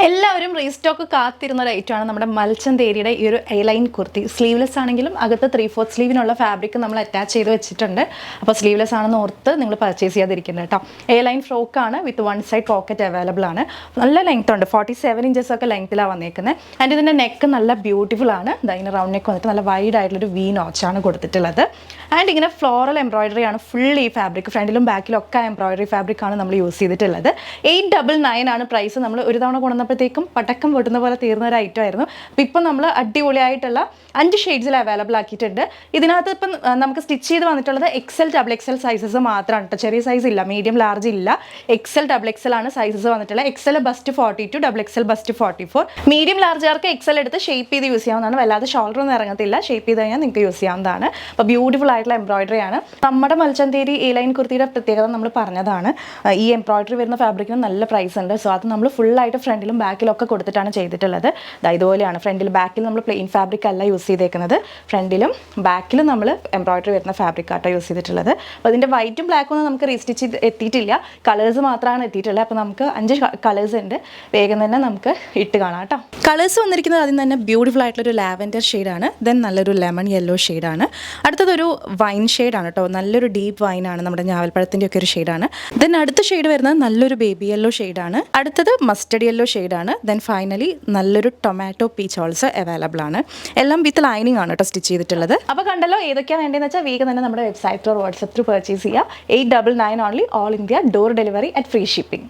എല്ലാവരും റീസ്റ്റോക്ക് കാത്തിരുന്ന ഒരു ഐറ്റമാണ് നമ്മുടെ മൽച്ചന്തേരിയുടെ ഈ ഒരു എലൈൻ കുർത്തി. സ്ലീവ്ലെസ് ആണെങ്കിലും അകത്ത് 3/4 സ്ലീവിനുള്ള ഫാബ്രിക് നമ്മൾ അറ്റാച്ച് ചെയ്ത് വെച്ചിട്ടുണ്ട്. അപ്പോൾ സ്ലീവ്ലെസ് ആണെന്ന് ഓർത്ത് നിങ്ങൾ പർച്ചേസ് ചെയ്യാതിരിക്കുന്നത് കേട്ടോ. എലൈൻ ഫ്രോക്കാണ് വിത്ത് 1 സൈഡ് പോക്കറ്റ് അവൈലബിൾ ആണ്. നല്ല ലെങ്ത് ഉണ്ട്, 47 ഇഞ്ചസ് ഒക്കെ ലെങ്ത്തിലാണ് വന്നേക്കുന്നത്. ആൻഡ് ഇതിൻ്റെ നെക്ക് നല്ല ബ്യൂട്ടിഫുൾ ആണ്. ഇതിന് റൗണ്ട് നെക്ക് വന്നിട്ട് നല്ല വൈഡ് ആയിട്ടുള്ളൊരു വി നോച്ചാണ് കൊടുത്തിട്ടുള്ളത്. ആൻഡ് ഇങ്ങനെ ഫ്ലോറൽ എംബ്രോയിഡറി ആണ് ഫുൾ ഈ ഫാബ്രിക്. ഫ്രണ്ടിലും ബാക്കിലും ഒക്കെ എംബ്രോയിഡറി ഫാബ്രിക് ആണ് നമ്മൾ യൂസ് ചെയ്തിട്ടുള്ളത്. 899 ആണ് പ്രൈസ്. നമ്മൾ ഒരു തവണ കൊണ്ടുവന്നപ്പോഴത്തേക്കും പടക്കം പൊട്ടുന്ന പോലെ തീർന്ന ഒരു ഐറ്റം ആയിരുന്നു. അപ്പോൾ ഇപ്പം നമ്മൾ അടിപൊളിയായിട്ടുള്ള 5 ഷെയ്ഡ്സിൽ അവൈലബിൾ ആക്കിയിട്ടുണ്ട്. ഇതിനകത്ത് ഇപ്പം നമുക്ക് സ്റ്റിച്ച് ചെയ്ത് വന്നിട്ടുള്ളത് XL XXL സൈസസ് മാത്രമാണ് കേട്ടോ. ചെറിയ സൈസ് ഇല്ല, മീഡിയം ലാർജ് ഇല്ല. XL XXL ആണ് സൈസസ് വന്നിട്ടുള്ളത്. XL bust 42, XXL bust 44. Medium ലാർജുകാർക്ക് XL എടുത്ത് ഷേപ്പ് ചെയ്ത് യൂസ് ചെയ്യാവുന്നതാണ്. വല്ലാതെ ഷോൾഡർ ഒന്നും ഇറങ്ങത്തില്ല. ഷേപ്പ് ചെയ്ത് കഴിഞ്ഞാൽ നിങ്ങൾക്ക് യൂസ് ചെയ്യാവുന്നതാണ്. അപ്പോൾ ബ്യൂട്ടിഫുൾ ആയിട്ടുള്ള എംബ്രോയിഡറി ആണ്. നമ്മുടെ മൽച്ചന്തേരി എ ലൈൻ കുർത്തിയുടെ പ്രത്യേകത നമ്മൾ പറഞ്ഞതാണ്. ഈ എംബ്രോയിഡറി വരുന്ന ഫാബ്രിക്കിന് നല്ല പ്രൈസ് ഉണ്ട്. സോ അത് നമ്മൾ ഫുള്ളായിട്ട് ഫ്രണ്ടിലും ബാക്കിലും ഒക്കെ കൊടുത്തിട്ടാണ് ചെയ്തിട്ടുള്ളത്. ഇതുപോലെയാണ്. ഫ്രണ്ടിൽ ബാക്കിൽ നമ്മൾ പ്ലെയിൻ ഫാബ്രിക് അല്ല യൂസ് ചെയ്തേക്കുന്നത്. ഫ്രണ്ടിലും ബാക്കിലും നമ്മൾ എംബ്രോയിഡറി വരുന്ന ഫാബ്രിക് ആട്ടോ യൂസ് ചെയ്തിട്ടുള്ളത്. അപ്പോൾ അതിൻ്റെ വൈറ്റും ബ്ലാക്കും ഒന്നും നമുക്ക് റീസ്റ്റിച്ച് എത്തിയിട്ടില്ല. കളേഴ്സ് മാത്രമാണ് എത്തിയിട്ടുള്ളത്. അപ്പോൾ നമുക്ക് 5 കളേഴ്സ് ഉണ്ട്. വേഗം തന്നെ നമുക്ക് ഇട്ട് കാണാം കേട്ടോ. കളേഴ്സ് വന്നിരിക്കുന്നത് അതിൽ തന്നെ ബ്യൂട്ടിഫുൾ ആയിട്ടുള്ളൊരു ലാവൻഡർ ഷെയ്ഡാണ്. ദെൻ നല്ലൊരു ലെമൺ യെല്ലോ ഷെയ്ഡാണ്. അടുത്തതൊരു വൈൻ ഷെയ്ഡാണ് കേട്ടോ. നല്ലൊരു ഡീപ്പ് വൈനാണ്. നമ്മുടെ ഞാവൽപ്പഴത്തിൻ്റെ ഒക്കെ ഒരു ഷെയ്ഡാണ്. ദെൻ അടുത്ത ഷെയ്ഡ് വരുന്നത് നല്ലൊരു ബേബി യെല്ലോ ഷെയ്ഡാണ്. അടുത്തത് മസ്റ്റർഡ് യെല്ലോ ഷെയ്ഡാണ്. ദെൻ ഫൈനലി നല്ലൊരു ടൊമാറ്റോ പീച്ച് ഓൾസോ അവൈലബിൾ ആണ്. എല്ലാം വിത്ത് ലൈനിങ് ആണ് കേട്ടോ സ്റ്റിച്ച് ചെയ്തിട്ടുള്ളത്. അപ്പോൾ കണ്ടല്ലോ, ഏതൊക്കെയാണ് വേണ്ടതെന്ന് വെച്ചാൽ വേഗം തന്നെ നമ്മുടെ website or WhatsApp through purchase ചെയ്യുക. 899 only, all India door delivery at free shipping.